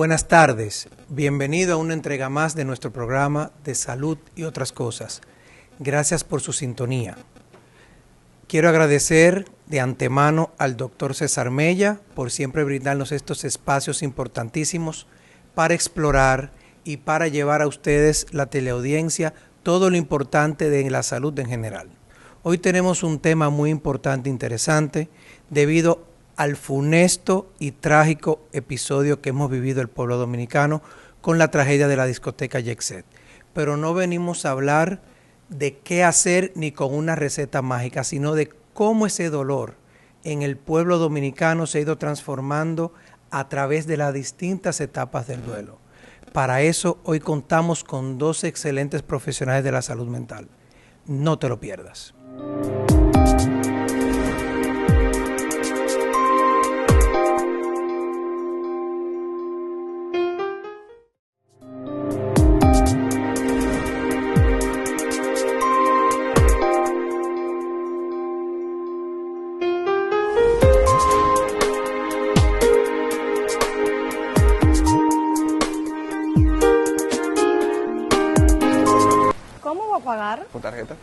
Buenas tardes, bienvenido a una entrega más de nuestro programa de salud y otras cosas. Gracias por su sintonía. Quiero agradecer de antemano al doctor César Mella por siempre brindarnos estos espacios importantísimos para explorar y para llevar a ustedes, la teleaudiencia, todo lo importante de la salud en general. Hoy tenemos un tema muy importante e interesante debido al funesto y trágico episodio que hemos vivido el pueblo dominicano con la tragedia de la discoteca Jet Set. Pero no venimos a hablar de qué hacer ni con una receta mágica, sino de cómo ese dolor en el pueblo dominicano se ha ido transformando a través de las distintas etapas del duelo. Para eso hoy contamos con dos excelentes profesionales de la salud mental. No te lo pierdas. ¿Pagar? ¿Por tarjeta?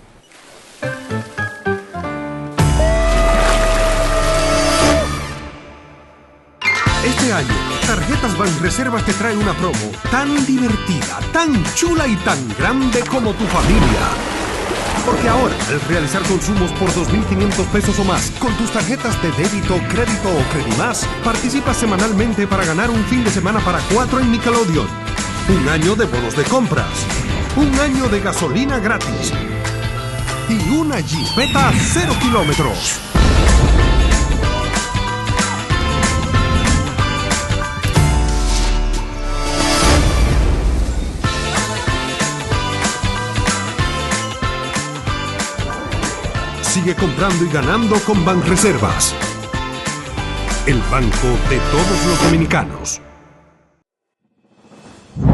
Este año, Tarjetas Banreservas te trae una promo tan divertida, tan chula y tan grande como tu familia. Porque ahora, al realizar consumos por 2.500 pesos o más, con tus tarjetas de débito, crédito o Credimás, participas semanalmente para ganar un fin de semana para 4 en Nickelodeon. Un año de bonos de compras. Un año de gasolina gratis. Y una Jeepeta 0 kilómetros. Sigue comprando y ganando con Banreservas. El banco de todos los dominicanos.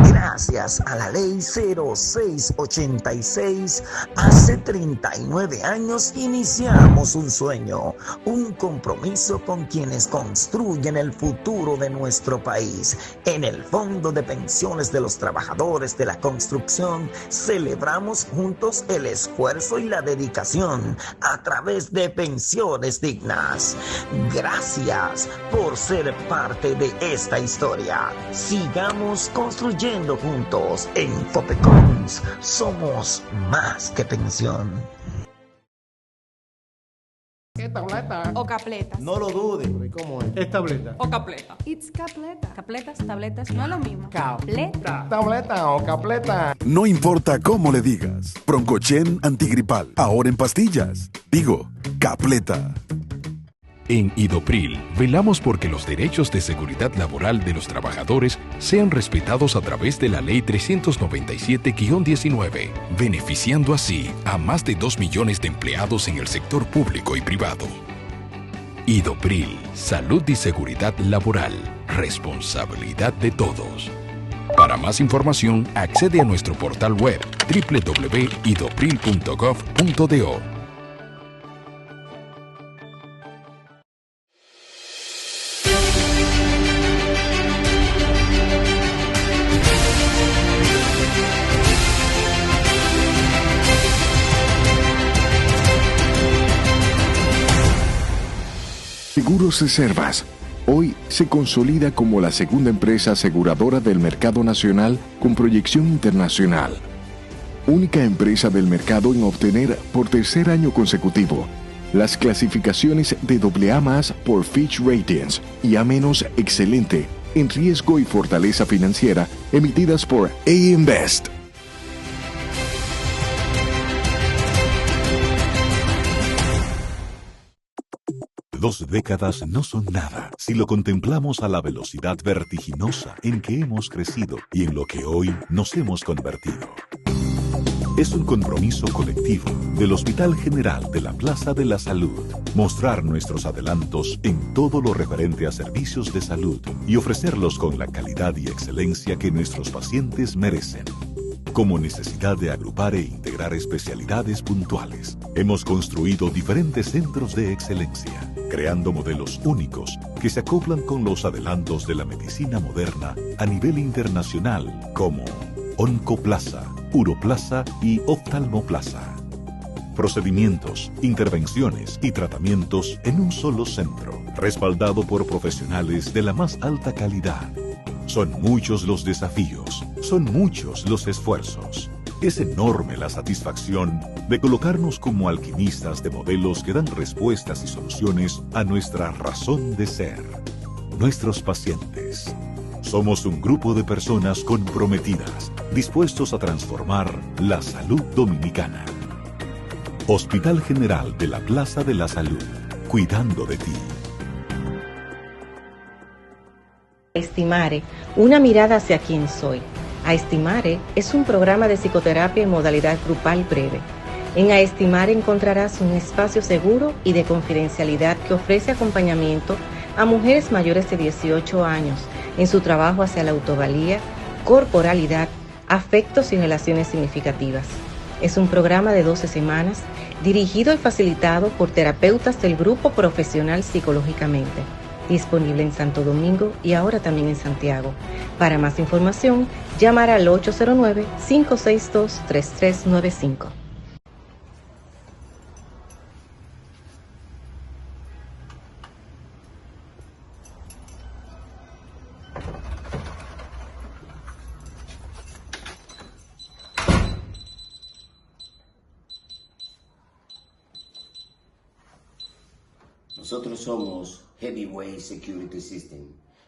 Gracias a la ley 0686, hace 39 años iniciamos un sueño, un compromiso con quienes construyen el futuro de nuestro país. En el Fondo de Pensiones de los Trabajadores de la Construcción, celebramos juntos el esfuerzo y la dedicación a través de pensiones dignas. Gracias por ser parte de esta historia. Sigamos construyendo juntos. En Fopecons somos más que pensión. ¿Qué tableta? O capletas. No lo dudes. ¿Cómo es? Es tableta. O capleta. It's capleta. Capletas, tabletas, no es lo mismo. Capleta. Tableta o capleta. No importa cómo le digas. Broncochen antigripal. Ahora en pastillas. Digo, capleta. En Idopril, velamos porque los derechos de seguridad laboral de los trabajadores sean respetados a través de la Ley 397-19, beneficiando así a más de 2 millones de empleados en el sector público y privado. Idopril, salud y seguridad laboral, responsabilidad de todos. Para más información, accede a nuestro portal web www.idopril.gov.do. Seguros Reservas. Hoy se consolida como la segunda empresa aseguradora del mercado nacional con proyección internacional. Única empresa del mercado en obtener por tercer año consecutivo las clasificaciones de AA+ por Fitch Ratings y A- excelente en riesgo y fortaleza financiera emitidas por AM Best. Dos décadas no son nada si lo contemplamos a la velocidad vertiginosa en que hemos crecido y en lo que hoy nos hemos convertido. Es un compromiso colectivo del Hospital General de la Plaza de la Salud, mostrar nuestros adelantos en todo lo referente a servicios de salud y ofrecerlos con la calidad y excelencia que nuestros pacientes merecen. como necesidad de agrupar e integrar especialidades puntuales. Hemos construido diferentes centros de excelencia, creando modelos únicos que se acoplan con los adelantos de la medicina moderna a nivel internacional, como Oncoplaza, Uroplaza y Oftalmoplaza. Procedimientos, intervenciones y tratamientos en un solo centro, respaldado por profesionales de la más alta calidad. Son muchos los desafíos, son muchos los esfuerzos. Es enorme la satisfacción de colocarnos como alquimistas de modelos que dan respuestas y soluciones a nuestra razón de ser, nuestros pacientes. Somos un grupo de personas comprometidas, dispuestos a transformar la salud dominicana. Hospital General de la Plaza de la Salud, cuidando de ti. Estimare, una mirada hacia quién soy. Aestimare es un programa de psicoterapia en modalidad grupal breve. En Aestimare encontrarás un espacio seguro y de confidencialidad que ofrece acompañamiento a mujeres mayores de 18 años en su trabajo hacia la autovalía, corporalidad, afectos y relaciones significativas. Es un programa de 12 semanas dirigido y facilitado por terapeutas del Grupo Profesional Psicológicamente, disponible en Santo Domingo y ahora también en Santiago. Para más información, llamar al 809-562-3395. Nosotros somos Heavyweight Security System.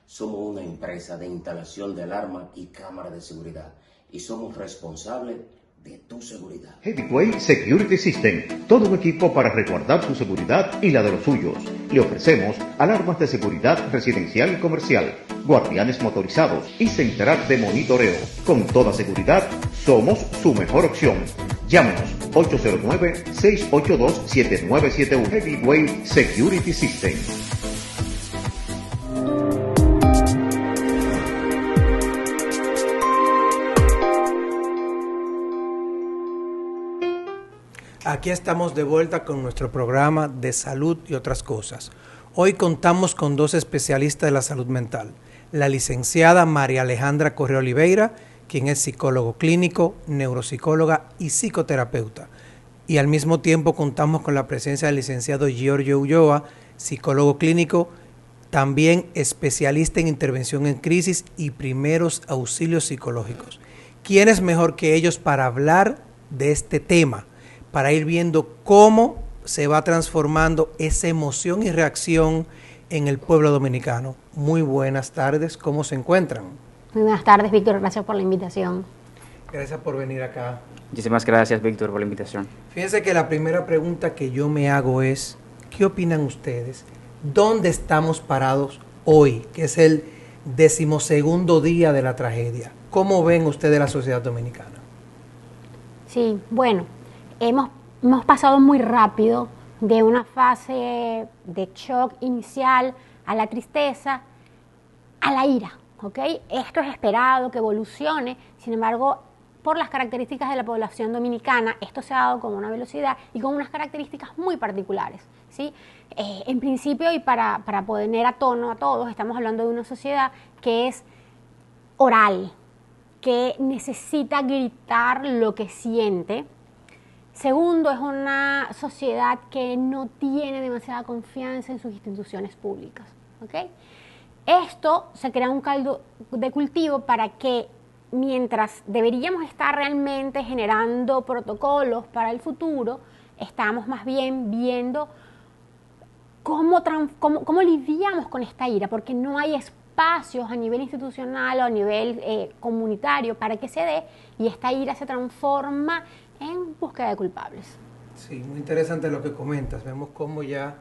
Somos una empresa de instalación de alarma y cámara de seguridad y somos responsables de tu seguridad. Heavyweight Security System, todo un equipo para resguardar tu seguridad y la de los suyos. Le ofrecemos alarmas de seguridad residencial y comercial, guardianes motorizados y central de monitoreo. Con toda seguridad, somos su mejor opción. Llámenos 809-682-7971. Heavyweight Security System. Aquí estamos de vuelta con nuestro programa de salud y otras cosas. Hoy contamos con dos especialistas de la salud mental. La licenciada María Alejandra Correa Oliveira, quien es psicólogo clínico, neuropsicóloga y psicoterapeuta. Y al mismo tiempo contamos con la presencia del licenciado Giorgio Ulloa, psicólogo clínico, también especialista en intervención en crisis y primeros auxilios psicológicos. ¿Quién es mejor que ellos para hablar de este tema? Para ir viendo cómo se va transformando esa emoción y reacción en el pueblo dominicano. Muy buenas tardes, ¿cómo se encuentran? Muy buenas tardes, Víctor, gracias por la invitación. Gracias por venir acá. Muchísimas gracias, Víctor, por la invitación. Fíjense que la primera pregunta que yo me hago es, ¿qué opinan ustedes? ¿Dónde estamos parados hoy, que es el 12º día de la tragedia? ¿Cómo ven ustedes la sociedad dominicana? Sí, bueno, hemos pasado muy rápido de una fase de shock inicial a la tristeza, a la ira, ¿ok? Esto es esperado que evolucione, sin embargo, por las características de la población dominicana, esto se ha dado con una velocidad y con unas características muy particulares, ¿sí? En principio, y para poner a tono a todos, estamos hablando de una sociedad que es oral, que necesita gritar lo que siente. Segundo, es una sociedad que no tiene demasiada confianza en sus instituciones públicas, ¿ok? Esto se crea un caldo de cultivo para que, mientras deberíamos estar realmente generando protocolos para el futuro, estamos más bien viendo cómo lidiamos con esta ira, porque no hay espacios a nivel institucional o a nivel comunitario para que se dé, y esta ira se transforma en búsqueda de culpables. Sí, muy interesante lo que comentas. Vemos cómo ya,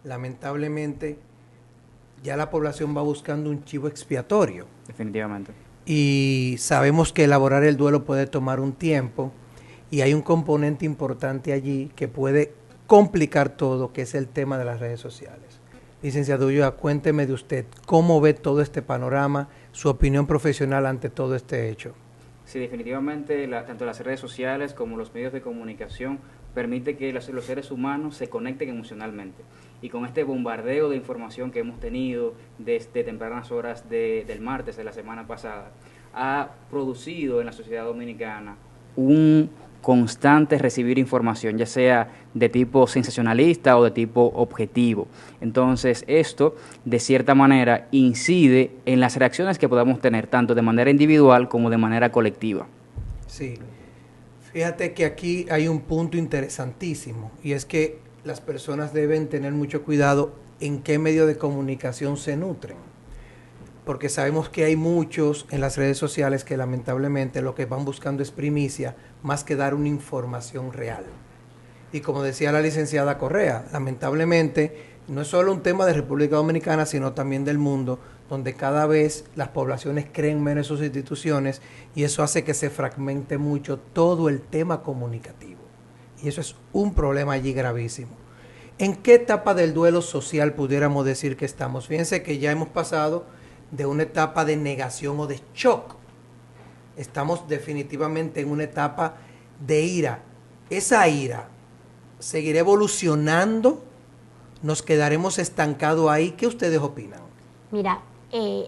lamentablemente, ya la población va buscando un chivo expiatorio. Definitivamente. Y sabemos que elaborar el duelo puede tomar un tiempo, y hay un componente importante allí que puede complicar todo, que es el tema de las redes sociales. Licenciado Ulloa, cuénteme de usted, ¿cómo ve todo este panorama, su opinión profesional ante todo este hecho? Sí, definitivamente tanto las redes sociales como los medios de comunicación permite que los seres humanos se conecten emocionalmente. Y con este bombardeo de información que hemos tenido desde tempranas horas del martes de la semana pasada, ha producido en la sociedad dominicana un constante recibir información, ya sea de tipo sensacionalista o de tipo objetivo. Entonces, esto, de cierta manera, incide en las reacciones que podamos tener, tanto de manera individual como de manera colectiva. Sí. Fíjate que aquí hay un punto interesantísimo, y es que las personas deben tener mucho cuidado en qué medio de comunicación se nutren, porque sabemos que hay muchos en las redes sociales que lamentablemente lo que van buscando es primicia, más que dar una información real. Y como decía la licenciada Correa, lamentablemente no es solo un tema de República Dominicana, sino también del mundo, donde cada vez las poblaciones creen menos en sus instituciones y eso hace que se fragmente mucho todo el tema comunicativo. Y eso es un problema allí gravísimo. ¿En qué etapa del duelo social pudiéramos decir que estamos? Fíjense que ya hemos pasado de una etapa de negación o de shock. Estamos definitivamente en una etapa de ira. Esa ira seguirá evolucionando, nos quedaremos estancados ahí. ¿Qué ustedes opinan? Mira,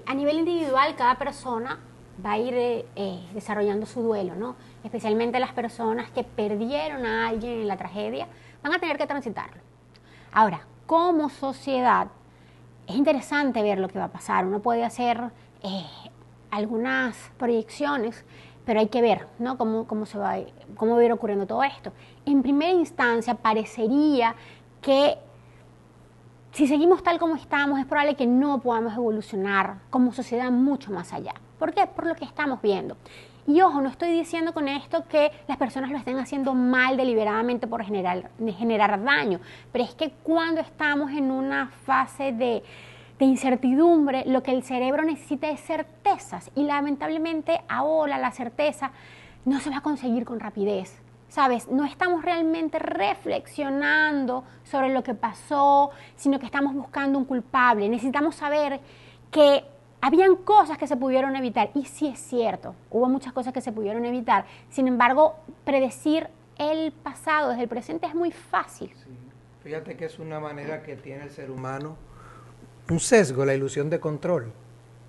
a nivel individual cada persona va a ir desarrollando su duelo, ¿no? Especialmente las personas que perdieron a alguien en la tragedia van a tener que transitarlo. Ahora, como sociedad, es interesante ver lo que va a pasar. Uno puede hacer algunas proyecciones, pero hay que ver, ¿no? cómo va a ir ocurriendo todo esto. En primera instancia, parecería que si seguimos tal como estamos, es probable que no podamos evolucionar como sociedad mucho más allá. ¿Por qué? Por lo que estamos viendo. Y ojo, no estoy diciendo con esto que las personas lo estén haciendo mal deliberadamente por generar daño, pero es que cuando estamos en una fase de incertidumbre, lo que el cerebro necesita es certezas, y lamentablemente ahora la certeza no se va a conseguir con rapidez. ¿Sabes? No estamos realmente reflexionando sobre lo que pasó, sino que estamos buscando un culpable. Necesitamos saber que habían cosas que se pudieron evitar, y sí es cierto, hubo muchas cosas que se pudieron evitar. Sin embargo, predecir el pasado desde el presente es muy fácil. Sí. Fíjate que es una manera que tiene el ser humano, un sesgo, la ilusión de control,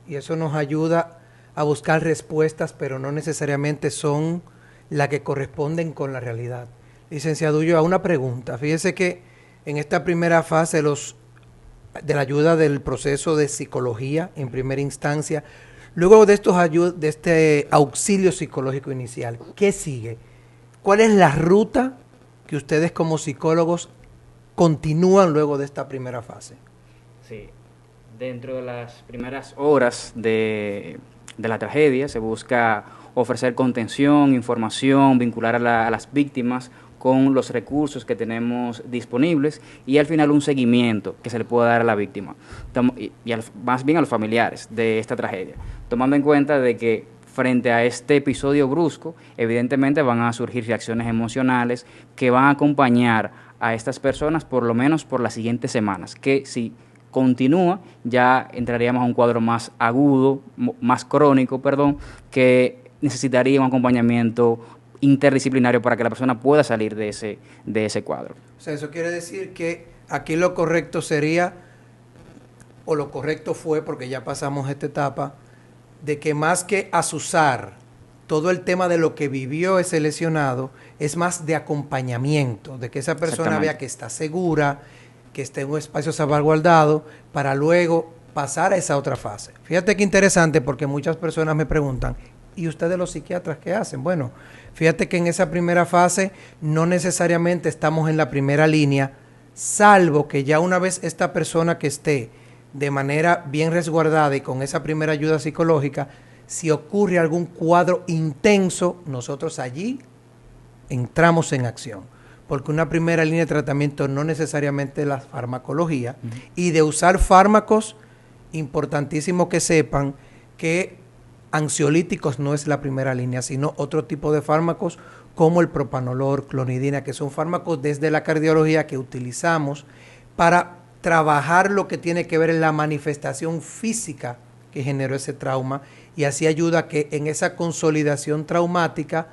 y eso nos ayuda a buscar respuestas, pero no necesariamente son las que corresponden con la realidad. Licenciado Ulloa, una pregunta. Fíjese que en esta primera fase de la ayuda del proceso de psicología en primera instancia, luego de este auxilio psicológico inicial, ¿qué sigue? ¿Cuál es la ruta que ustedes como psicólogos continúan luego de esta primera fase? Sí, dentro de las primeras horas de la tragedia se busca ofrecer contención, información, vincular a las víctimas con los recursos que tenemos disponibles y al final un seguimiento que se le pueda dar a la víctima más bien a los familiares de esta tragedia, tomando en cuenta de que frente a este episodio brusco, evidentemente van a surgir reacciones emocionales que van a acompañar a estas personas por lo menos por las siguientes semanas, que si continúa ya entraríamos a un cuadro más agudo, más crónico, que necesitaría un acompañamiento interdisciplinario para que la persona pueda salir de ese cuadro. O sea, eso quiere decir que aquí lo correcto sería, o lo correcto fue, porque ya pasamos esta etapa, de que más que azuzar todo el tema de lo que vivió ese lesionado, es más de acompañamiento, de que esa persona vea que está segura, que esté en un espacio salvaguardado, para luego pasar a esa otra fase. Fíjate qué interesante, porque muchas personas me preguntan, ¿y ustedes los psiquiatras qué hacen? Bueno, fíjate que en esa primera fase no necesariamente estamos en la primera línea, salvo que ya una vez esta persona que esté de manera bien resguardada y con esa primera ayuda psicológica, si ocurre algún cuadro intenso, nosotros allí entramos en acción. Porque una primera línea de tratamiento no necesariamente es la farmacología, y de usar fármacos, importantísimo que sepan que ansiolíticos no es la primera línea, sino otro tipo de fármacos como el propanolol, clonidina, que son fármacos desde la cardiología que utilizamos para trabajar lo que tiene que ver en la manifestación física que generó ese trauma, y así ayuda a que en esa consolidación traumática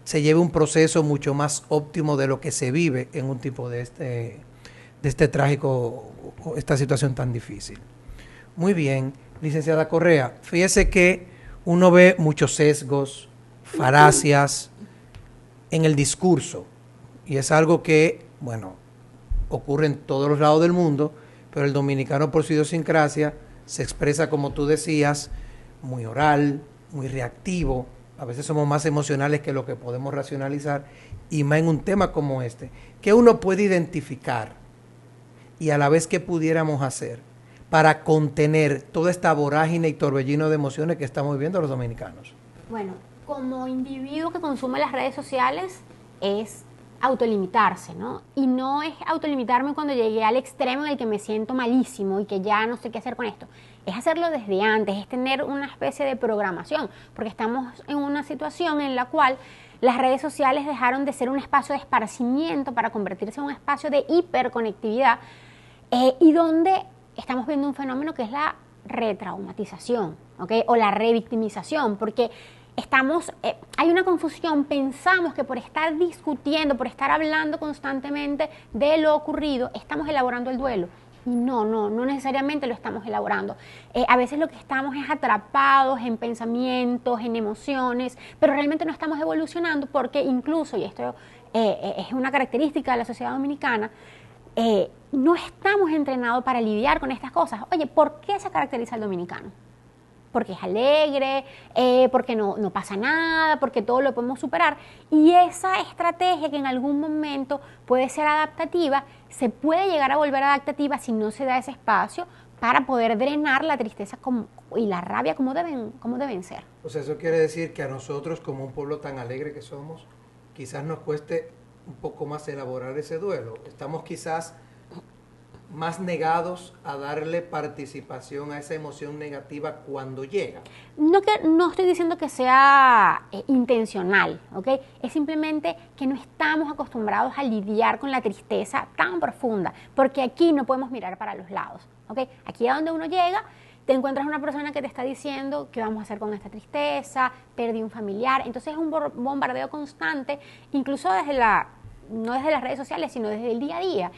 se lleve un proceso mucho más óptimo de lo que se vive en un tipo de este trágico, esta situación tan difícil. Muy bien, licenciada Correa, fíjese que uno ve muchos sesgos, falacias en el discurso, y es algo que, bueno, ocurre en todos los lados del mundo, pero el dominicano por su idiosincrasia se expresa, como tú decías, muy oral, muy reactivo. A veces somos más emocionales que lo que podemos racionalizar, y más en un tema como este, que uno puede identificar y a la vez que pudiéramos hacer para contener toda esta vorágine y torbellino de emociones que estamos viviendo los dominicanos. Bueno, como individuo que consume las redes sociales es autolimitarse, ¿no? Y no es autolimitarme cuando llegué al extremo en el que me siento malísimo y que ya no sé qué hacer con esto. Es hacerlo desde antes, es tener una especie de programación, porque estamos en una situación en la cual las redes sociales dejaron de ser un espacio de esparcimiento para convertirse en un espacio de hiperconectividad, y donde estamos viendo un fenómeno que es la retraumatización, ¿ok? O la revictimización, porque hay una confusión. Pensamos que por estar discutiendo, por estar hablando constantemente de lo ocurrido, estamos elaborando el duelo. Y no necesariamente lo estamos elaborando. A veces lo que estamos es atrapados en pensamientos, en emociones, pero realmente no estamos evolucionando, porque incluso, y esto es una característica de la sociedad dominicana, no estamos entrenados para lidiar con estas cosas. Oye, ¿por qué se caracteriza el dominicano? Porque es alegre, porque no pasa nada, porque todo lo podemos superar. Y esa estrategia, que en algún momento puede ser adaptativa, se puede llegar a volver adaptativa si no se da ese espacio para poder drenar la tristeza y la rabia como deben ser. O sea, eso quiere decir que a nosotros, como un pueblo tan alegre que somos, quizás nos cueste un poco más elaborar ese duelo. Estamos quizás más negados a darle participación a esa emoción negativa cuando llega. No estoy diciendo que sea intencional, ¿ok? Es simplemente que no estamos acostumbrados a lidiar con la tristeza tan profunda, porque aquí no podemos mirar para los lados, ¿ok? Aquí a donde uno llega, te encuentras una persona que te está diciendo qué vamos a hacer con esta tristeza, perdí un familiar. Entonces es un bombardeo constante, incluso no desde las redes sociales, sino desde el día a día.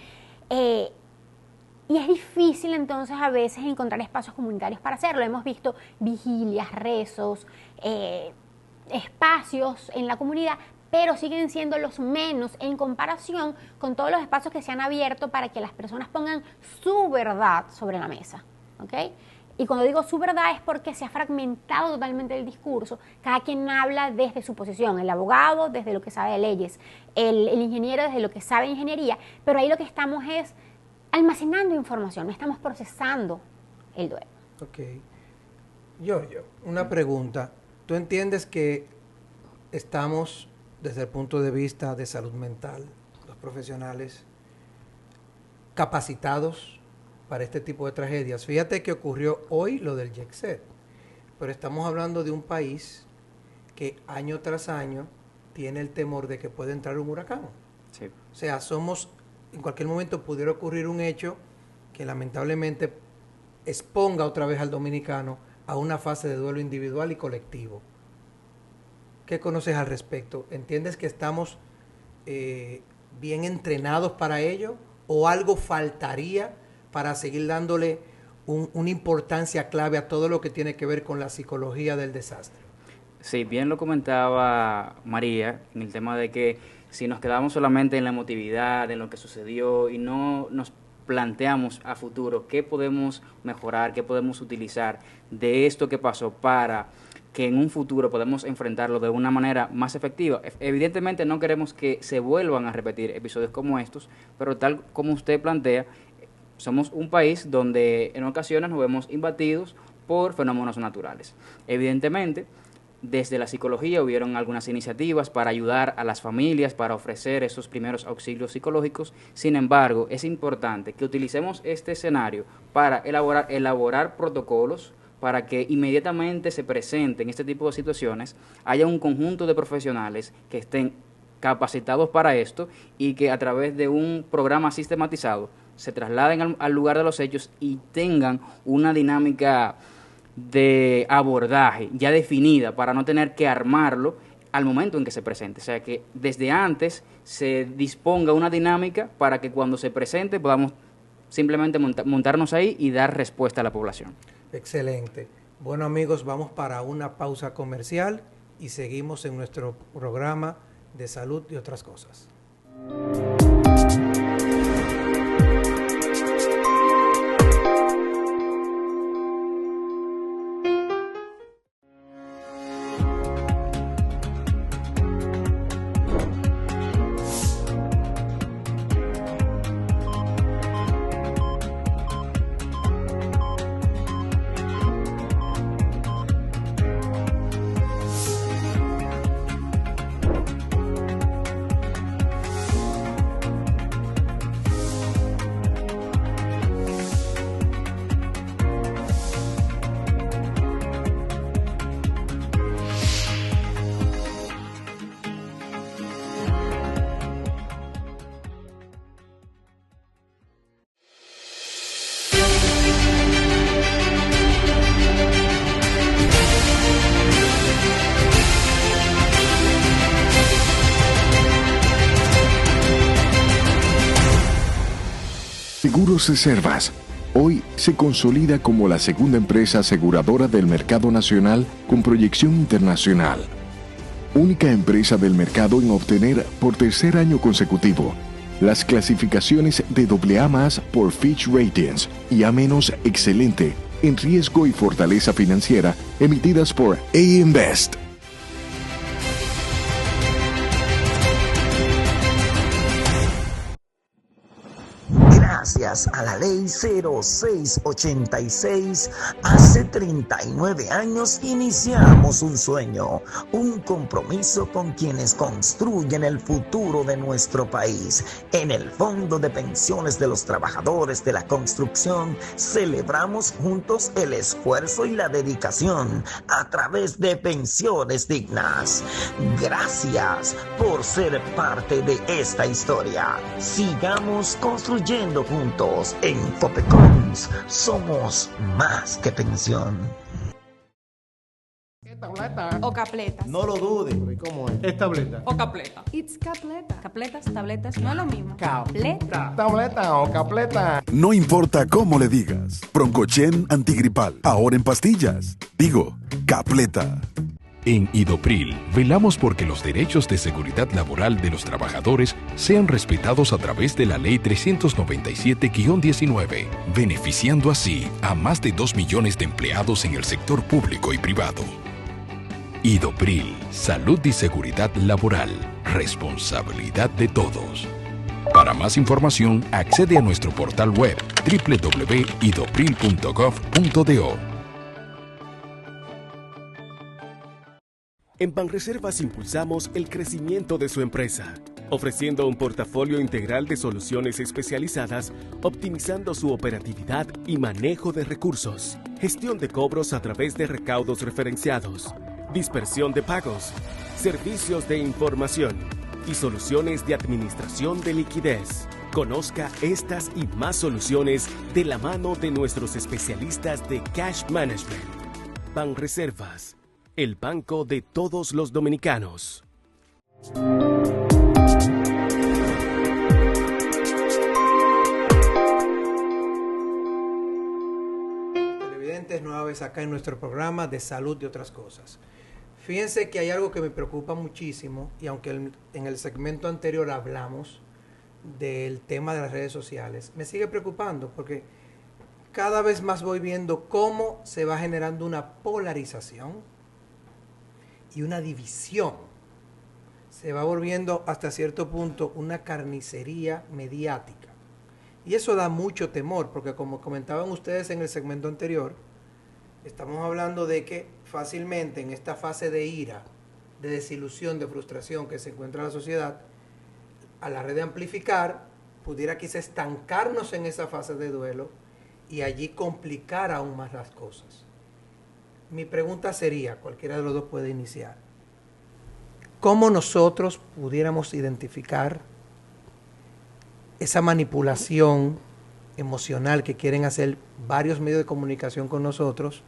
Y es difícil entonces a veces encontrar espacios comunitarios para hacerlo. Hemos visto vigilias, rezos, espacios en la comunidad, pero siguen siendo los menos en comparación con todos los espacios que se han abierto para que las personas pongan su verdad sobre la mesa, ¿ok? Y cuando digo su verdad es porque se ha fragmentado totalmente el discurso. Cada quien habla desde su posición, el abogado desde lo que sabe de leyes, el ingeniero desde lo que sabe de ingeniería, pero ahí lo que estamos es almacenando información, no estamos procesando el duelo. Ok. Giorgio, una pregunta. ¿Tú entiendes que estamos, desde el punto de vista de salud mental, los profesionales, capacitados para este tipo de tragedias? Fíjate que ocurrió hoy lo del Yexet, pero estamos hablando de un país que año tras año tiene el temor de que puede entrar un huracán. Sí. O sea, en cualquier momento pudiera ocurrir un hecho que lamentablemente exponga otra vez al dominicano a una fase de duelo individual y colectivo. ¿Qué conoces al respecto? ¿Entiendes que estamos bien entrenados para ello, o algo faltaría para seguir dándole una importancia clave a todo lo que tiene que ver con la psicología del desastre? Sí, bien lo comentaba María en el tema de que si nos quedamos solamente en la emotividad, en lo que sucedió, y no nos planteamos a futuro qué podemos mejorar, qué podemos utilizar de esto que pasó para que en un futuro podamos enfrentarlo de una manera más efectiva. Evidentemente no queremos que se vuelvan a repetir episodios como estos, pero tal como usted plantea, somos un país donde en ocasiones nos vemos imbatidos por fenómenos naturales. Evidentemente, desde la psicología hubieron algunas iniciativas para ayudar a las familias, para ofrecer esos primeros auxilios psicológicos. Sin embargo, es importante que utilicemos este escenario para elaborar protocolos para que inmediatamente se presenten este tipo de situaciones, haya un conjunto de profesionales que estén capacitados para esto y que a través de un programa sistematizado se trasladen al lugar de los hechos y tengan una dinámica de abordaje ya definida para no tener que armarlo al momento en que se presente. O sea, que desde antes se disponga una dinámica para que cuando se presente podamos simplemente montarnos ahí y dar respuesta a la población. Excelente. Bueno, amigos, vamos para una pausa comercial y seguimos en nuestro programa de salud y otras cosas. Seguros Reservas. Hoy se consolida como la segunda empresa aseguradora del mercado nacional con proyección internacional. Única empresa del mercado en obtener por tercer año consecutivo las clasificaciones de AA+ por Fitch Ratings y A- excelente en riesgo y fortaleza financiera emitidas por AM Best. Gracias a la ley 0686, hace 39 años iniciamos un sueño, un compromiso con quienes construyen el futuro de nuestro país. En el Fondo de Pensiones de los Trabajadores de la Construcción celebramos juntos el esfuerzo y la dedicación a través de pensiones dignas. Gracias por ser parte de esta historia. Sigamos construyendo juntos. En Copecons somos más que pensión. ¿Qué tableta? O capleta. No lo dudes. ¿Y cómo es? Es tableta. O capleta. It's capleta. Capletas, tabletas, no es lo mismo. Capleta. Tableta o capleta. No importa cómo le digas. Broncochen antigripal, ahora en pastillas. Digo, capleta. En Idopril, velamos porque los derechos de seguridad laboral de los trabajadores sean respetados a través de la Ley 397-19, beneficiando así a más de 2 millones de empleados en el sector público y privado. Idopril, salud y seguridad laboral, responsabilidad de todos. Para más información, accede a nuestro portal web www.idopril.gov.do. En Banreservas impulsamos el crecimiento de su empresa, ofreciendo un portafolio integral de soluciones especializadas, optimizando su operatividad y manejo de recursos, gestión de cobros a través de recaudos referenciados, dispersión de pagos, servicios de información y soluciones de administración de liquidez. Conozca estas y más soluciones de la mano de nuestros especialistas de Cash Management. Banreservas, el banco de todos los dominicanos. Televidentes, nueva vez acá en nuestro programa de salud y otras cosas. Fíjense que hay algo que me preocupa muchísimo, y aunque en el segmento anterior hablamos del tema de las redes sociales, me sigue preocupando porque cada vez más voy viendo cómo se va generando una polarización y una división. Se va volviendo hasta cierto punto una carnicería mediática. Y eso da mucho temor, porque como comentaban ustedes en el segmento anterior, estamos hablando de que fácilmente en esta fase de ira, de desilusión, de frustración que se encuentra la sociedad, a la red de amplificar, pudiera quizá estancarnos en esa fase de duelo y allí complicar aún más las cosas. Mi pregunta sería, cualquiera de los dos puede iniciar, ¿cómo nosotros pudiéramos identificar esa manipulación emocional que quieren hacer varios medios de comunicación con nosotros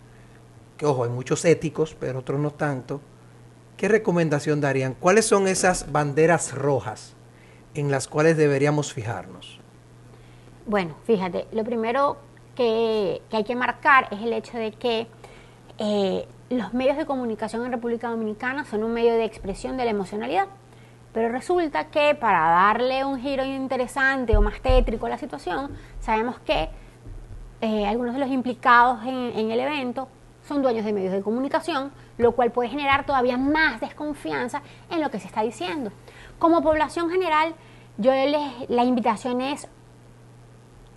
que ojo, hay muchos éticos, pero otros no tanto, ¿qué recomendación darían? ¿Cuáles son esas banderas rojas en las cuales deberíamos fijarnos? Bueno, fíjate, lo primero que hay que marcar es el hecho de que los medios de comunicación en República Dominicana son un medio de expresión de la emocionalidad, pero resulta que para darle un giro interesante o más tétrico a la situación, sabemos que algunos de los implicados en el evento son dueños de medios de comunicación, lo cual puede generar todavía más desconfianza en lo que se está diciendo. Como población general, la invitación es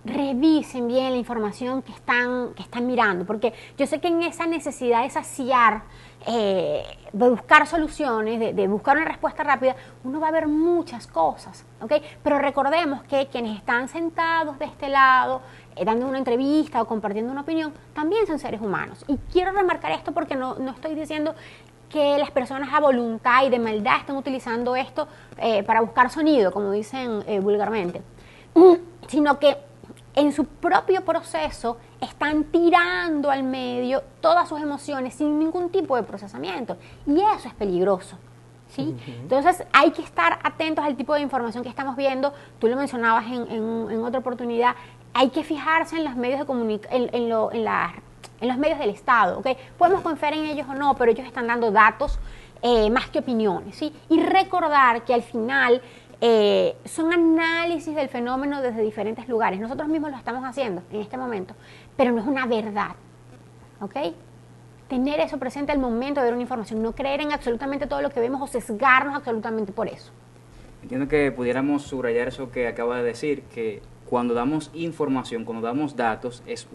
revisen bien la información que están mirando, porque yo sé que en esa necesidad de saciar, de buscar soluciones, de buscar una respuesta rápida, uno va a ver muchas cosas, ¿ok? Pero recordemos que quienes están sentados de este lado, dando una entrevista o compartiendo una opinión, también son seres humanos. Y quiero remarcar esto porque no estoy diciendo que las personas a voluntad y de maldad estén utilizando esto para buscar sonido, como dicen vulgarmente, sino que en su propio proceso están tirando al medio todas sus emociones sin ningún tipo de procesamiento. Y eso es peligroso, ¿sí? Entonces hay que estar atentos al tipo de información que estamos viendo. Tú lo mencionabas en otra oportunidad. Hay que fijarse en los medios de comunicación, en los medios del Estado, ¿ok? Podemos confiar en ellos o no, pero ellos están dando datos más que opiniones, ¿sí? Y recordar que al final son análisis del fenómeno desde diferentes lugares. Nosotros mismos lo estamos haciendo en este momento, pero no es una verdad, ¿ok? Tener eso presente al momento de ver una información, no creer en absolutamente todo lo que vemos o sesgarnos absolutamente por eso. Entiendo que pudiéramos subrayar eso que acaba de decir, que cuando damos información, cuando damos datos, es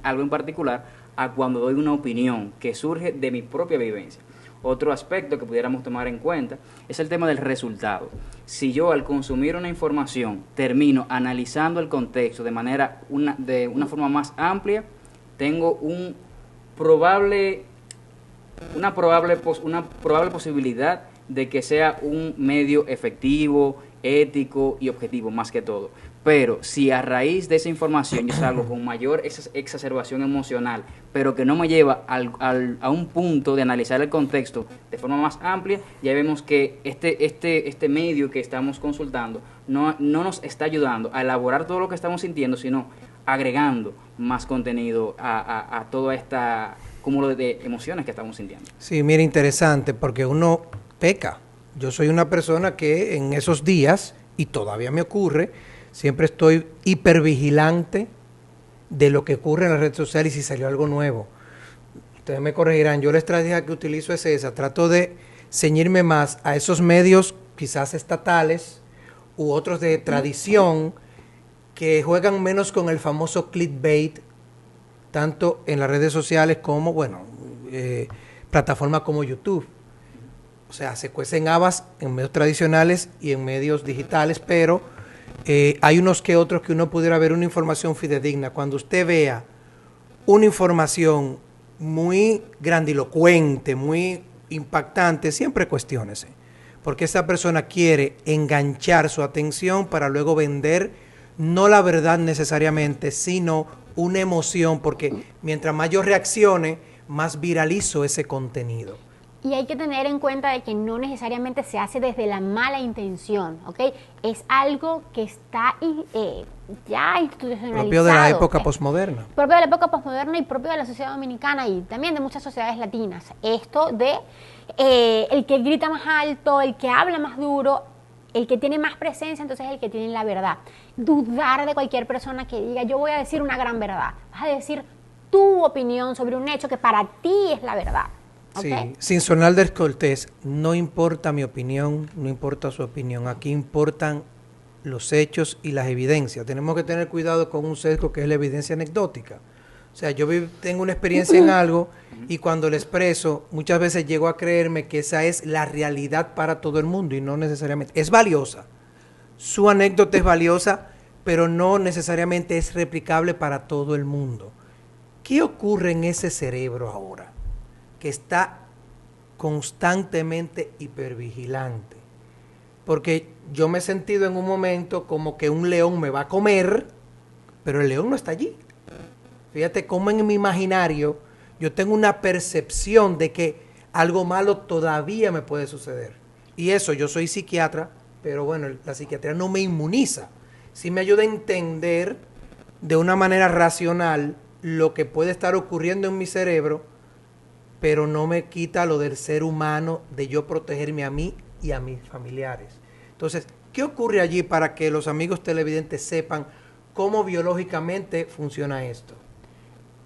algo en particular a cuando doy una opinión que surge de mi propia vivencia. Otro aspecto que pudiéramos tomar en cuenta es el tema del resultado. Si yo al consumir una información termino analizando el contexto de una forma más amplia, tengo una probable posibilidad de que sea un medio efectivo, ético y objetivo más que todo. Pero si a raíz de esa información yo salgo con mayor exacerbación emocional, pero que no me lleva a un punto de analizar el contexto de forma más amplia, ya vemos que este medio que estamos consultando no nos está ayudando a elaborar todo lo que estamos sintiendo, sino agregando más contenido a todo este cúmulo de emociones que estamos sintiendo. Sí, mira, interesante, porque uno peca. Yo soy una persona que en esos días, y todavía me ocurre, siempre estoy hipervigilante de lo que ocurre en las redes sociales y si salió algo nuevo. Ustedes me corregirán, yo la estrategia que utilizo es esa, trato de ceñirme más a esos medios quizás estatales u otros de tradición que juegan menos con el famoso clickbait, tanto en las redes sociales como, plataformas como YouTube. O sea, se cuecen habas en medios tradicionales y en medios digitales, pero hay unos que otros que uno pudiera ver una información fidedigna. Cuando usted vea una información muy grandilocuente, muy impactante, siempre cuestiónese, porque esa persona quiere enganchar su atención para luego vender no la verdad necesariamente, sino una emoción, porque mientras más yo reaccione, más viralizo ese contenido. Y hay que tener en cuenta de que no necesariamente se hace desde la mala intención, ¿ok? Es algo que está ya institucionalizado. Propio de la época posmoderna. Propio de la época posmoderna y propio de la sociedad dominicana y también de muchas sociedades latinas. Esto de el que grita más alto, el que habla más duro, el que tiene más presencia, entonces es el que tiene la verdad. Dudar de cualquier persona que diga, yo voy a decir una gran verdad. Vas a decir tu opinión sobre un hecho que para ti es la verdad. Sí, ¿Okay? Sin sonar descortés, no importa mi opinión, no importa su opinión, aquí importan los hechos y las evidencias. Tenemos que tener cuidado con un sesgo que es la evidencia anecdótica. O sea, yo tengo una experiencia en algo y cuando lo expreso, muchas veces llego a creerme que esa es la realidad para todo el mundo y no necesariamente. Es valiosa, su anécdota es valiosa, pero no necesariamente es replicable para todo el mundo. ¿Qué ocurre en ese cerebro ahora? Que está constantemente hipervigilante. Porque yo me he sentido en un momento como que un león me va a comer, pero el león no está allí. Fíjate cómo en mi imaginario Yo tengo una percepción de que algo malo todavía me puede suceder. Y eso, yo soy psiquiatra, pero bueno, la psiquiatría no me inmuniza. Sí me ayuda a entender de una manera racional lo que puede estar ocurriendo en mi cerebro, pero no me quita lo del ser humano, de yo protegerme a mí y a mis familiares. Entonces, ¿qué ocurre allí para que los amigos televidentes sepan cómo biológicamente funciona esto?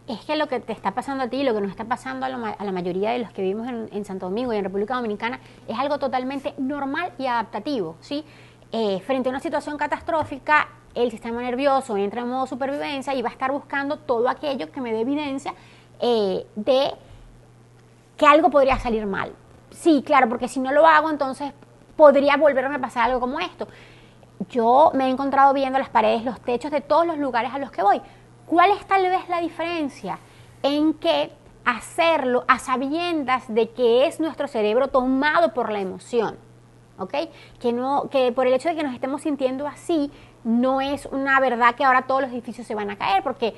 Es que lo que te está pasando a ti, lo que nos está pasando a la mayoría de los que vivimos en Santo Domingo y en República Dominicana, es algo totalmente normal y adaptativo, ¿sí? Frente a una situación catastrófica, el sistema nervioso entra en modo supervivencia y va a estar buscando todo aquello que me dé evidencia de que algo podría salir mal. Sí, claro, porque si no lo hago, entonces podría volverme a pasar algo como esto. Yo me he encontrado viendo las paredes, los techos de todos los lugares a los que voy. ¿Cuál es tal vez la diferencia en que hacerlo a sabiendas de que es nuestro cerebro tomado por la emoción? ¿Ok? Que por el hecho de que nos estemos sintiendo así, no es una verdad que ahora todos los edificios se van a caer, porque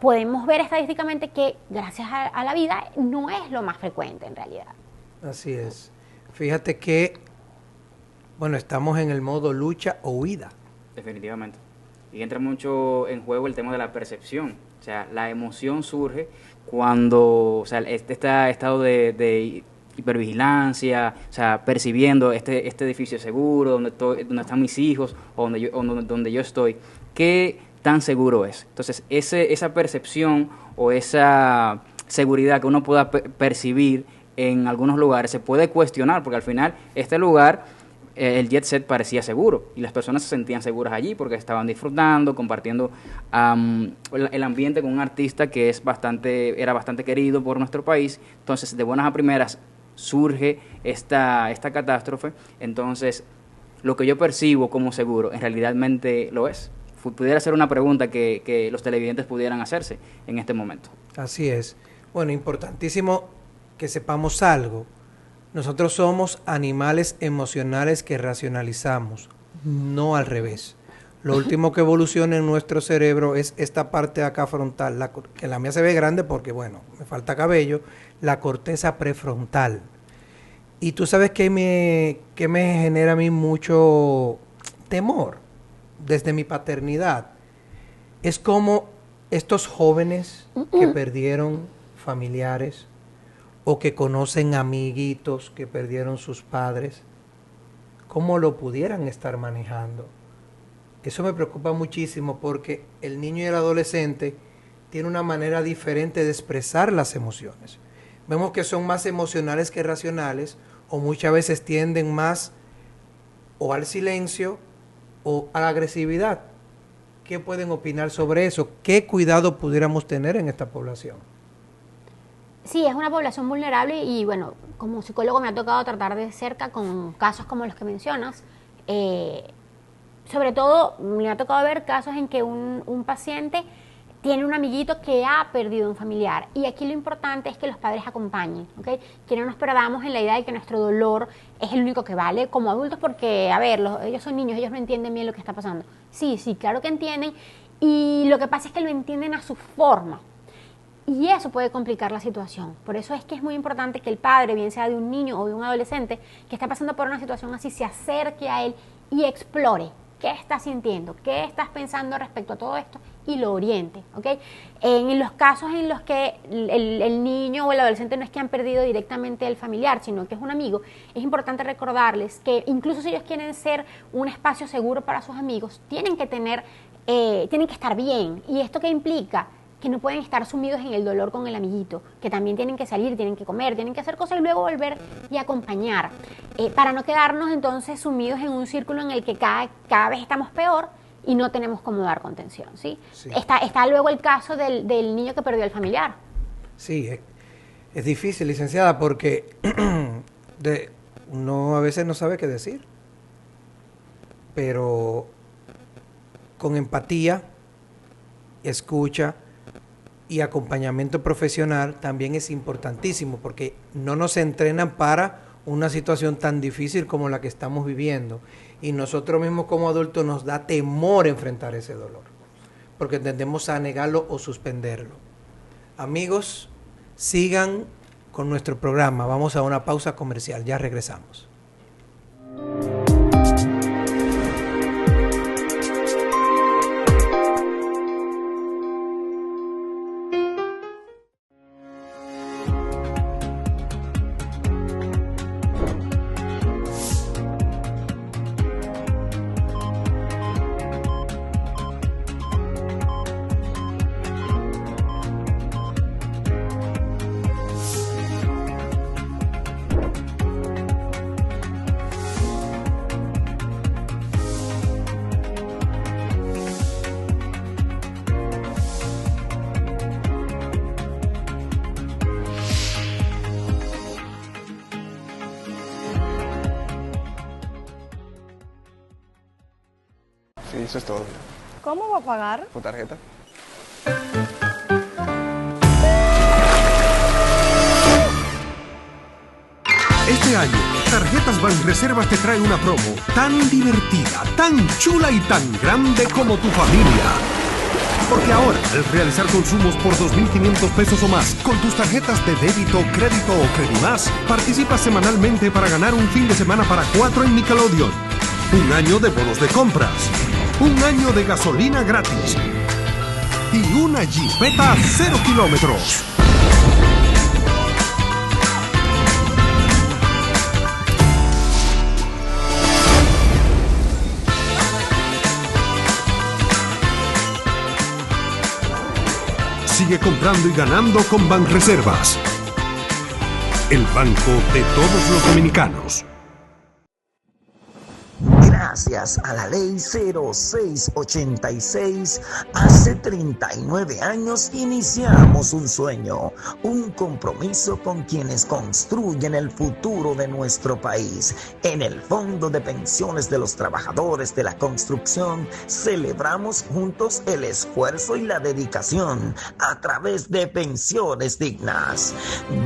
podemos ver estadísticamente que gracias a la vida no es lo más frecuente en realidad. Así es. Fíjate que, bueno, estamos en el modo lucha o huida. Definitivamente. Y entra mucho en juego el tema de la percepción. O sea, la emoción surge cuando, o sea, este estado de hipervigilancia, o sea, percibiendo este edificio seguro, donde están mis hijos, o donde yo estoy, ¿qué tan seguro es? Entonces, esa percepción o esa seguridad que uno pueda percibir en algunos lugares se puede cuestionar, porque al final este lugar, el jet set parecía seguro y las personas se sentían seguras allí porque estaban disfrutando, compartiendo el ambiente con un artista que era bastante querido por nuestro país. Entonces, de buenas a primeras surge esta catástrofe. Entonces, lo que yo percibo como seguro, en realidad lo es. Pudiera ser una pregunta que los televidentes pudieran hacerse en este momento. Así es. Bueno, importantísimo que sepamos algo. Nosotros somos animales emocionales que racionalizamos, no al revés. Lo último que evoluciona en nuestro cerebro es esta parte de acá frontal, que la mía se ve grande porque, bueno, me falta cabello, la corteza prefrontal. Y tú sabes que me genera a mí mucho temor desde mi paternidad. Es como estos jóvenes que perdieron familiares, o que conocen amiguitos que perdieron sus padres, ¿cómo lo pudieran estar manejando? Eso me preocupa muchísimo porque el niño y el adolescente tienen una manera diferente de expresar las emociones. Vemos que son más emocionales que racionales, o muchas veces tienden más o al silencio o a la agresividad. ¿Qué pueden opinar sobre eso? ¿Qué cuidado pudiéramos tener en esta población? Sí, es una población vulnerable y bueno, como psicólogo me ha tocado tratar de cerca con casos como los que mencionas. Sobre todo me ha tocado ver casos en que un paciente tiene un amiguito que ha perdido un familiar y aquí lo importante es que los padres acompañen, ¿ok? Que no nos perdamos en la idea de que nuestro dolor es el único que vale como adultos porque, a ver, ellos son niños, ellos no entienden bien lo que está pasando. Sí, claro que entienden y lo que pasa es que lo entienden a su forma. Y eso puede complicar la situación. Por eso es que es muy importante que el padre, bien sea de un niño o de un adolescente que está pasando por una situación así, se acerque a él y explore qué estás sintiendo, qué estás pensando respecto a todo esto y lo oriente, ¿ok? En los casos en los que el niño o el adolescente no es que han perdido directamente el familiar, sino que es un amigo, es importante recordarles que incluso si ellos quieren ser un espacio seguro para sus amigos, tienen que estar bien. ¿Y esto qué implica? Que no pueden estar sumidos en el dolor con el amiguito, que también tienen que salir, tienen que comer, tienen que hacer cosas y luego volver y acompañar, para no quedarnos entonces sumidos en un círculo en el que cada vez estamos peor y no tenemos cómo dar contención, ¿sí? Sí. Está luego el caso del niño que perdió al familiar. Sí, es difícil, licenciada, porque uno a veces no sabe qué decir, pero con empatía, escucha y acompañamiento profesional también es importantísimo porque no nos entrenan para una situación tan difícil como la que estamos viviendo y nosotros mismos como adultos nos da temor enfrentar ese dolor porque tendemos a negarlo o suspenderlo. Amigos, Sigan con nuestro programa. Vamos a una pausa comercial. Ya regresamos. Sí, eso es todo. ¿Cómo va a pagar? ¿Con tarjeta? Este año, Tarjetas Banreservas te trae una promo tan divertida, tan chula y tan grande como tu familia. Porque ahora, al realizar consumos por 2.500 pesos o más con tus tarjetas de débito, crédito o Credimás, participas semanalmente para ganar un fin de semana para 4 en Nickelodeon, un año de bonos de compras, un año de gasolina gratis y una Jeepeta 0 kilómetros. Sigue comprando y ganando con Banreservas, el banco de todos los dominicanos. Gracias a la ley 0686, hace 39 años iniciamos un sueño, un compromiso con quienes construyen el futuro de nuestro país. En el Fondo de Pensiones de los Trabajadores de la Construcción, celebramos juntos el esfuerzo y la dedicación a través de pensiones dignas.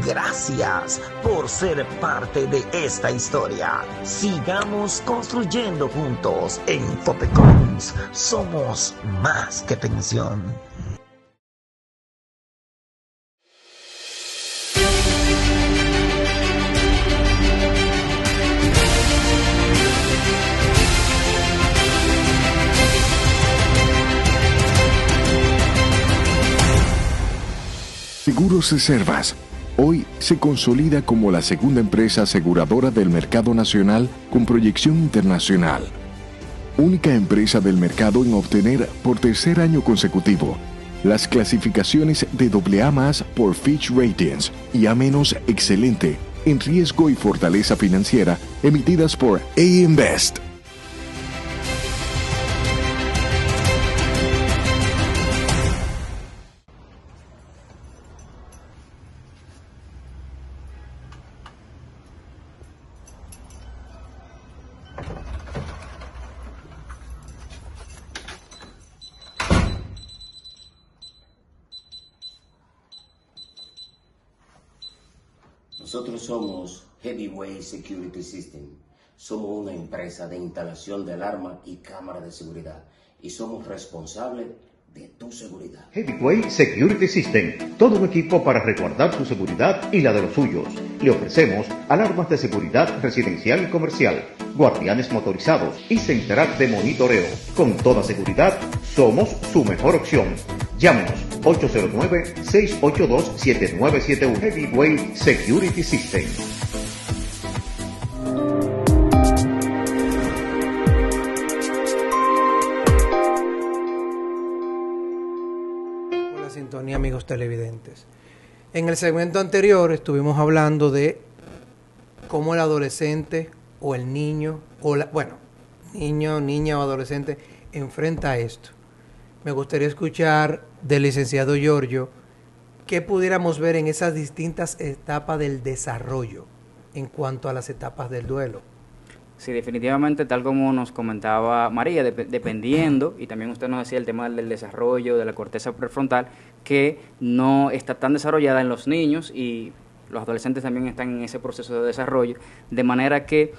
Gracias por ser parte de esta historia. Sigamos construyendo juntos. En Copecons somos más que pensión. Seguros Reservas. Hoy se consolida como la segunda empresa aseguradora del mercado nacional con proyección internacional. Única empresa del mercado en obtener por tercer año consecutivo las clasificaciones de AA+ por Fitch Ratings y A- excelente en riesgo y fortaleza financiera emitidas por AM Best. Nosotros somos Heavyweight Security System. Somos una empresa de instalación de alarma y cámara de seguridad y somos responsables de tu seguridad. Heavyweight Security System, todo un equipo para resguardar tu seguridad y la de los suyos. Le ofrecemos alarmas de seguridad residencial y comercial, guardianes motorizados y central de monitoreo. Con toda seguridad, somos su mejor opción. Llámenos 809-682-7971. Heavyweight Security System. Sintonía, amigos televidentes. En el segmento anterior estuvimos hablando de cómo el adolescente o el niño, niño, niña o adolescente enfrenta esto. Me gustaría escuchar del licenciado Giorgio qué pudiéramos ver en esas distintas etapas del desarrollo en cuanto a las etapas del duelo. Sí, definitivamente, tal como nos comentaba María, dependiendo, y también usted nos decía el tema del desarrollo de la corteza prefrontal, que no está tan desarrollada en los niños y los adolescentes también están en ese proceso de desarrollo, de manera que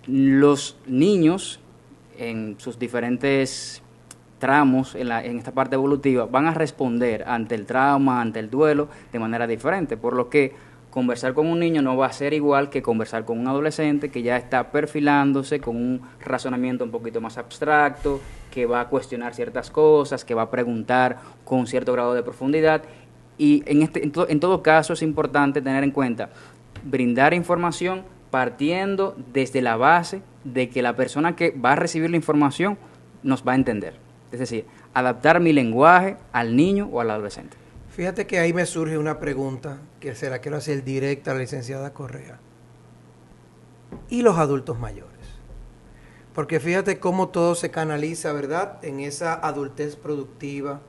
los niños en sus diferentes tramos en esta parte evolutiva van a responder ante el trauma, ante el duelo, de manera diferente, por lo que conversar con un niño no va a ser igual que conversar con un adolescente que ya está perfilándose con un razonamiento un poquito más abstracto, que va a cuestionar ciertas cosas, que va a preguntar con un cierto grado de profundidad. Y en todo caso es importante tener en cuenta, brindar información partiendo desde la base de que la persona que va a recibir la información nos va a entender. Es decir, adaptar mi lenguaje al niño o al adolescente. Fíjate que ahí me surge una pregunta que se la quiero hacer directa a la licenciada Correa. ¿Y los adultos mayores? Porque fíjate cómo todo se canaliza, ¿verdad? En esa adultez productiva,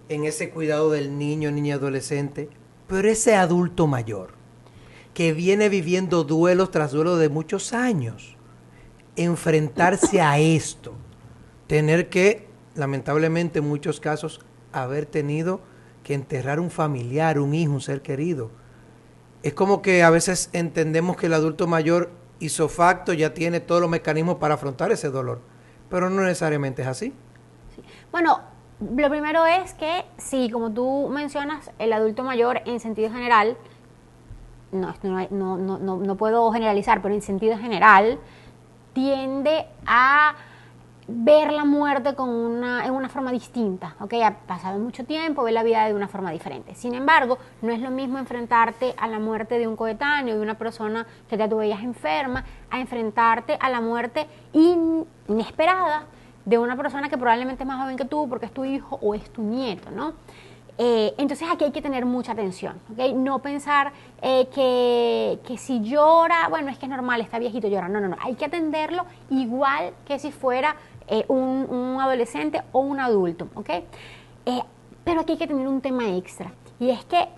en ese cuidado del niño, niña, adolescente. Pero ese adulto mayor, que viene viviendo duelos tras duelos de muchos años, enfrentarse a esto, tener que, lamentablemente en muchos casos, haber tenido que enterrar un familiar, un hijo, un ser querido. Es como que a veces entendemos que el adulto mayor hizo facto, ya tiene todos los mecanismos para afrontar ese dolor, pero no necesariamente es así. Sí. Bueno, lo primero es que, sí, como tú mencionas, el adulto mayor en sentido general, no puedo generalizar, pero en sentido general, tiende a ver la muerte en una forma distinta, ¿ok? Ha pasado mucho tiempo, ve la vida de una forma diferente. Sin embargo, no es lo mismo enfrentarte a la muerte de un coetáneo, de una persona que ya tú veías enferma, a enfrentarte a la muerte inesperada de una persona que probablemente es más joven que tú porque es tu hijo o es tu nieto, ¿no? Entonces aquí hay que tener mucha atención, ¿okay? No pensar que si llora, bueno, es que es normal, está viejito, llora. No, hay que atenderlo igual que si fuera un adolescente o un adulto, ¿ok? Pero aquí hay que tener un tema extra, y es que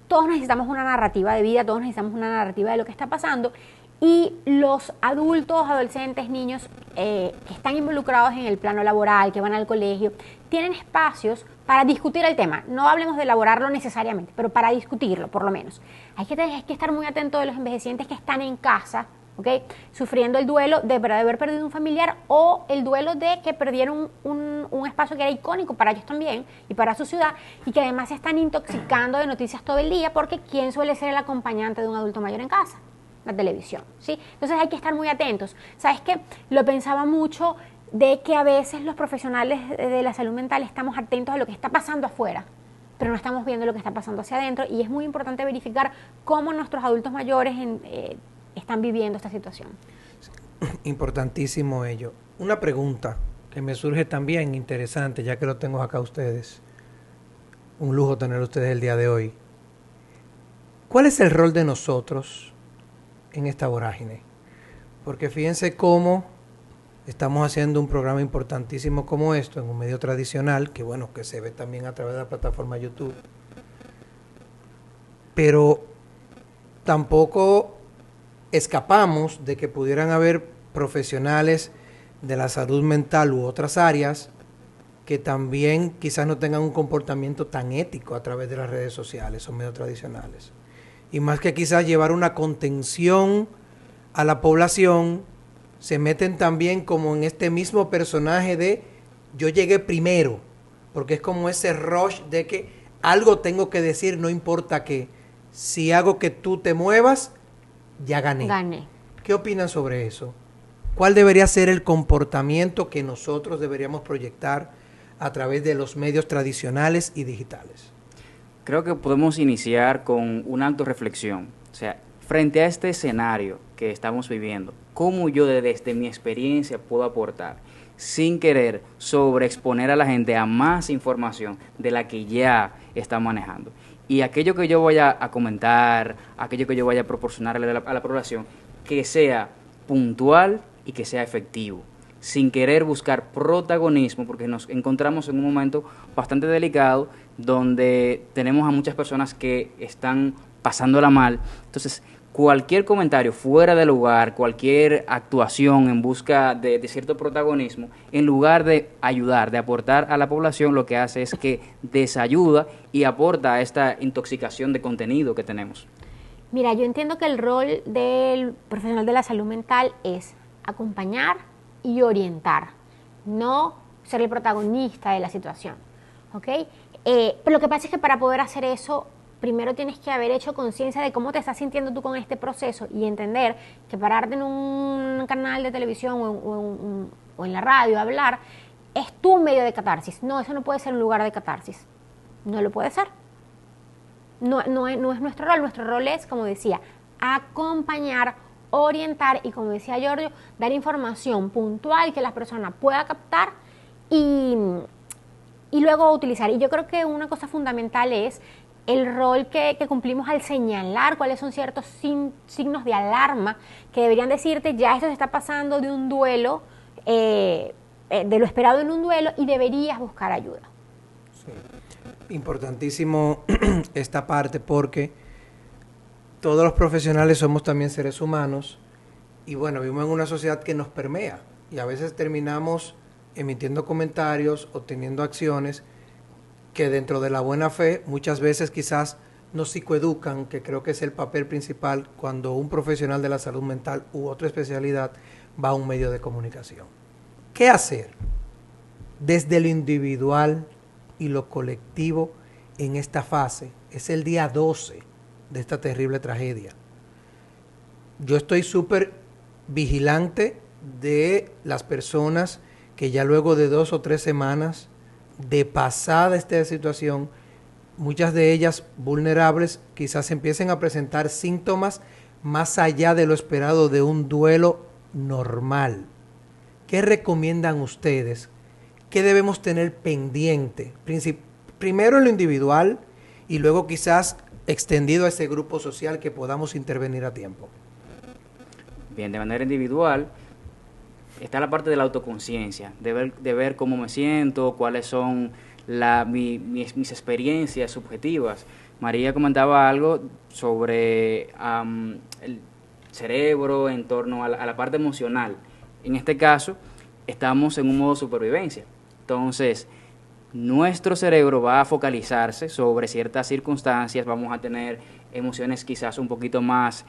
todos necesitamos una narrativa de vida, todos necesitamos una narrativa de lo que está pasando, y los adultos, adolescentes, niños que están involucrados en el plano laboral, que van al colegio, tienen espacios para discutir el tema. No hablemos de elaborarlo necesariamente, pero para discutirlo, por lo menos. Hay que estar muy atentos de los envejecientes que están en casa, ¿okay? Sufriendo el duelo de haber perdido un familiar o el duelo de que perdieron un espacio que era icónico para ellos también y para su ciudad, y que además se están intoxicando de noticias todo el día, porque ¿quién suele ser el acompañante de un adulto mayor en casa? La televisión, ¿sí? Entonces hay que estar muy atentos. ¿Sabes qué? Lo pensaba mucho de que a veces los profesionales de la salud mental estamos atentos a lo que está pasando afuera, pero no estamos viendo lo que está pasando hacia adentro, y es muy importante verificar cómo nuestros adultos mayores están viviendo esta situación. Importantísimo ello. Una pregunta que me surge también interesante, ya que lo tengo acá ustedes. Un lujo tener ustedes el día de hoy. ¿Cuál es el rol de nosotros en esta vorágine? Porque fíjense cómo estamos haciendo un programa importantísimo como esto en un medio tradicional, que bueno, que se ve también a través de la plataforma YouTube. Pero tampoco escapamos de que pudieran haber profesionales de la salud mental u otras áreas que también quizás no tengan un comportamiento tan ético a través de las redes sociales o medios tradicionales. Y más que quizás llevar una contención a la población, se meten también como en este mismo personaje de yo llegué primero, porque es como ese rush de que algo tengo que decir, no importa qué. Si hago que tú te muevas, ya gané. ¿Qué opinan sobre eso? ¿Cuál debería ser el comportamiento que nosotros deberíamos proyectar a través de los medios tradicionales y digitales? Creo que podemos iniciar con una autorreflexión. O sea, frente a este escenario que estamos viviendo, ¿cómo yo desde mi experiencia puedo aportar sin querer sobreexponer a la gente a más información de la que ya está manejando? Y aquello que yo vaya a comentar, aquello que yo vaya a proporcionarle a la población, que sea puntual y que sea efectivo, sin querer buscar protagonismo, porque nos encontramos en un momento bastante delicado donde tenemos a muchas personas que están pasándola mal. Entonces, cualquier comentario fuera de lugar, cualquier actuación en busca de cierto protagonismo, en lugar de ayudar, de aportar a la población, lo que hace es que desayuda y aporta a esta intoxicación de contenido que tenemos. Mira, yo entiendo que el rol del profesional de la salud mental es acompañar y orientar, no ser el protagonista de la situación, ¿ok? Pero lo que pasa es que para poder hacer eso, primero tienes que haber hecho conciencia de cómo te estás sintiendo tú con este proceso y entender que pararte en un canal de televisión o en la radio a hablar es tu medio de catarsis. No, eso no puede ser un lugar de catarsis. No lo puede ser. No es nuestro rol. Nuestro rol es, como decía, acompañar, orientar y, como decía Giorgio, dar información puntual que la persona pueda captar y luego utilizar. Y yo creo que una cosa fundamental es el rol que cumplimos al señalar cuáles son ciertos signos de alarma que deberían decirte, ya esto se está pasando de un duelo, de lo esperado en un duelo, y deberías buscar ayuda. Sí. Importantísimo esta parte, porque todos los profesionales somos también seres humanos y bueno, vivimos en una sociedad que nos permea y a veces terminamos emitiendo comentarios o teniendo acciones que dentro de la buena fe muchas veces quizás nos psicoeducan, que creo que es el papel principal cuando un profesional de la salud mental u otra especialidad va a un medio de comunicación. ¿Qué hacer desde lo individual y lo colectivo en esta fase? Es el día 12 de esta terrible tragedia. Yo estoy súper vigilante de las personas que ya luego de 2 o 3 semanas de pasada esta situación, muchas de ellas vulnerables, quizás empiecen a presentar síntomas más allá de lo esperado de un duelo normal. ¿Qué recomiendan ustedes? ¿Qué debemos tener pendiente? Primero en lo individual y luego quizás extendido a ese grupo social que podamos intervenir a tiempo. Bien, de manera individual está la parte de la autoconciencia, de ver cómo me siento, cuáles son mis experiencias subjetivas. María comentaba algo sobre el cerebro en torno a la parte emocional. En este caso, estamos en un modo supervivencia. Entonces, nuestro cerebro va a focalizarse sobre ciertas circunstancias, vamos a tener emociones quizás un poquito más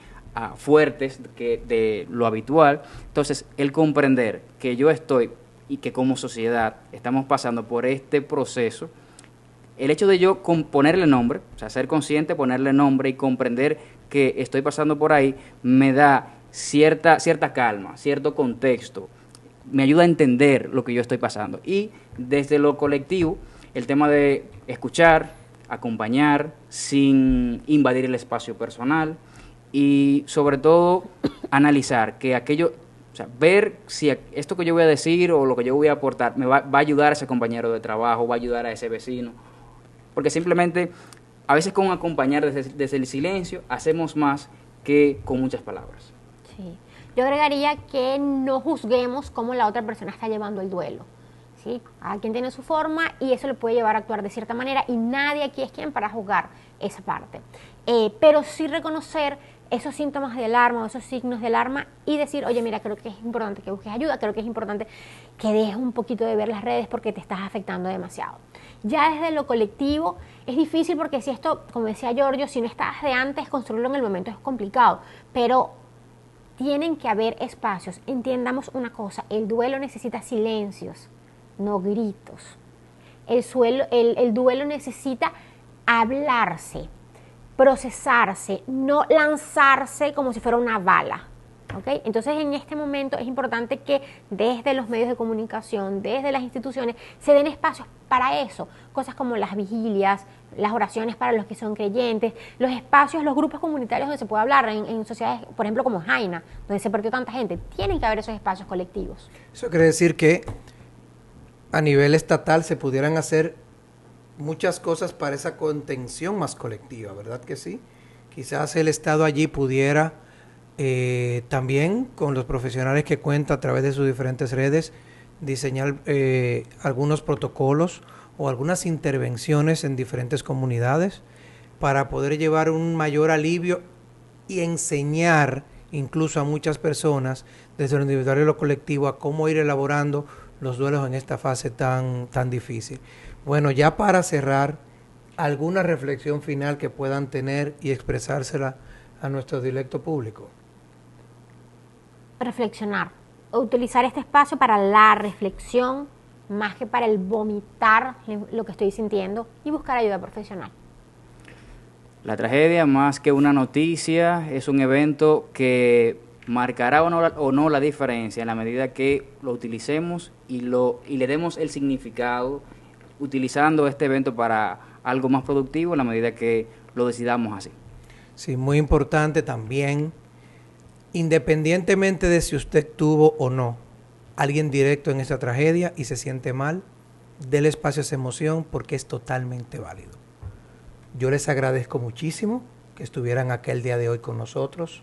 fuertes que de lo habitual. Entonces, el comprender que yo estoy y que como sociedad estamos pasando por este proceso, el hecho de yo ponerle nombre, o sea, ser consciente, ponerle nombre y comprender que estoy pasando por ahí, me da cierta calma, cierto contexto, me ayuda a entender lo que yo estoy pasando. Y desde lo colectivo, el tema de escuchar, acompañar, sin invadir el espacio personal y sobre todo analizar que aquello, o sea, ver si esto que yo voy a decir o lo que yo voy a aportar me va a ayudar a ese compañero de trabajo, va a ayudar a ese vecino, porque simplemente a veces con acompañar desde el silencio hacemos más que con muchas palabras. Sí. Yo agregaría que no juzguemos cómo la otra persona está llevando el duelo, ¿sí? Cada quien tiene su forma y eso le puede llevar a actuar de cierta manera y nadie aquí es quien para juzgar esa parte. Pero sí reconocer esos síntomas de alarma o esos signos de alarma y decir, oye, mira, creo que es importante que busques ayuda, creo que es importante que dejes un poquito de ver las redes porque te estás afectando demasiado. Ya desde lo colectivo es difícil porque si esto, como decía Giorgio, si no estás de antes, construirlo en el momento es complicado, pero tienen que haber espacios. Entendamos una cosa, el duelo necesita silencios, no gritos. El duelo necesita hablarse, procesarse, no lanzarse como si fuera una bala. ¿Okay? Entonces, en este momento es importante que desde los medios de comunicación, desde las instituciones, se den espacios para eso. Cosas como las vigilias, las oraciones para los que son creyentes, los espacios, los grupos comunitarios donde se puede hablar, en sociedades, por ejemplo, como Jaina, donde se perdió tanta gente. Tienen que haber esos espacios colectivos. Eso quiere decir que a nivel estatal se pudieran hacer muchas cosas para esa contención más colectiva, ¿verdad que sí? Quizás el Estado allí pudiera también con los profesionales que cuenta a través de sus diferentes redes diseñar algunos protocolos o algunas intervenciones en diferentes comunidades para poder llevar un mayor alivio y enseñar incluso a muchas personas desde lo individual y lo colectivo a cómo ir elaborando los duelos en esta fase tan difícil. Bueno, ya para cerrar, ¿alguna reflexión final que puedan tener y expresársela a nuestro directo público? Reflexionar, utilizar este espacio para la reflexión más que para el vomitar lo que estoy sintiendo y buscar ayuda profesional. La tragedia, más que una noticia, es un evento que marcará o no la diferencia en la medida que lo utilicemos y le demos el significado, utilizando este evento para algo más productivo en la medida que lo decidamos así. Sí, muy importante también, independientemente de si usted tuvo o no alguien directo en esa tragedia y se siente mal, déle espacio a esa emoción porque es totalmente válido. Yo les agradezco muchísimo que estuvieran aquel día de hoy con nosotros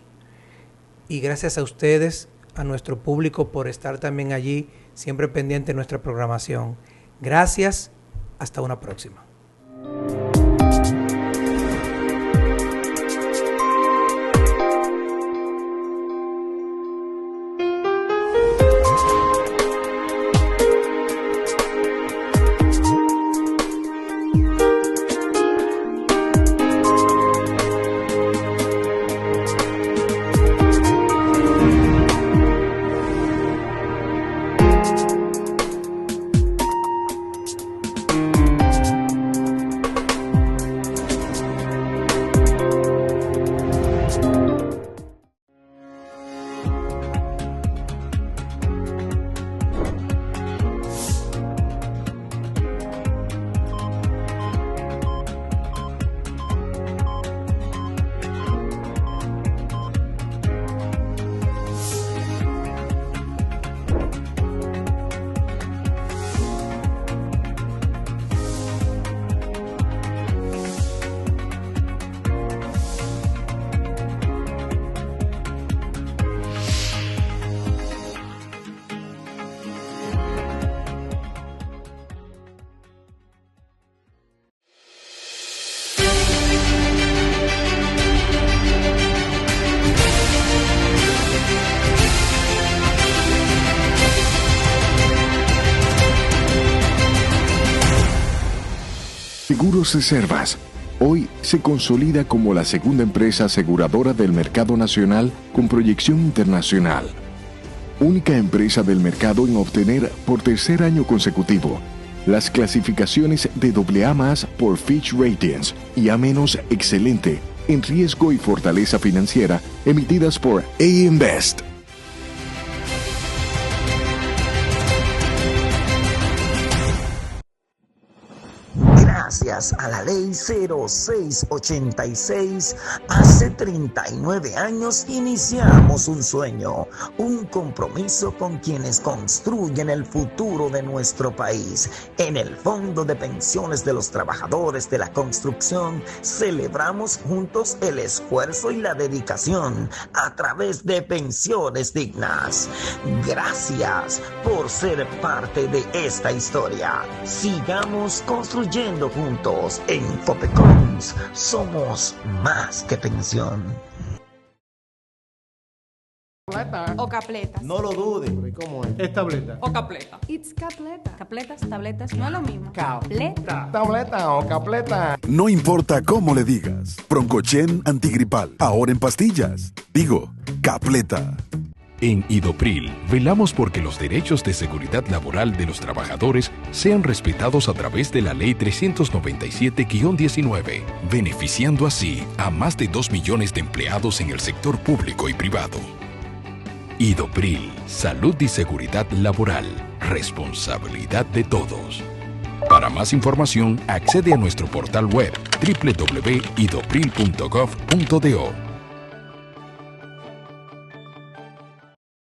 y gracias a ustedes, a nuestro público por estar también allí, siempre pendiente de nuestra programación. Gracias, hasta una próxima. Seguros Reservas hoy se consolida como la segunda empresa aseguradora del mercado nacional con proyección internacional. Única empresa del mercado en obtener por tercer año consecutivo las clasificaciones de AA+ por Fitch Ratings y A- excelente en riesgo y fortaleza financiera emitidas por AM Best. Gracias a la ley 0686, hace 39 años iniciamos un sueño, un compromiso con quienes construyen el futuro de nuestro país. En el Fondo de Pensiones de los Trabajadores de la Construcción celebramos juntos el esfuerzo y la dedicación a través de pensiones dignas. Gracias por ser parte de esta historia. Sigamos construyendo juntos. En Copecons somos más que pensión. O capleta. No lo dudes. ¿Cómo es? Es tableta. O capleta. It's capleta. Capletas, tabletas, no es lo mismo. Capleta. Tableta o capleta. No importa cómo le digas. Broncochen antigripal. Ahora en pastillas. Digo, capleta. En Idopril, velamos porque los derechos de seguridad laboral de los trabajadores sean respetados a través de la Ley 397-19, beneficiando así a más de 2 millones de empleados en el sector público y privado. Idopril, salud y seguridad laboral, responsabilidad de todos. Para más información, accede a nuestro portal web www.idopril.gov.do.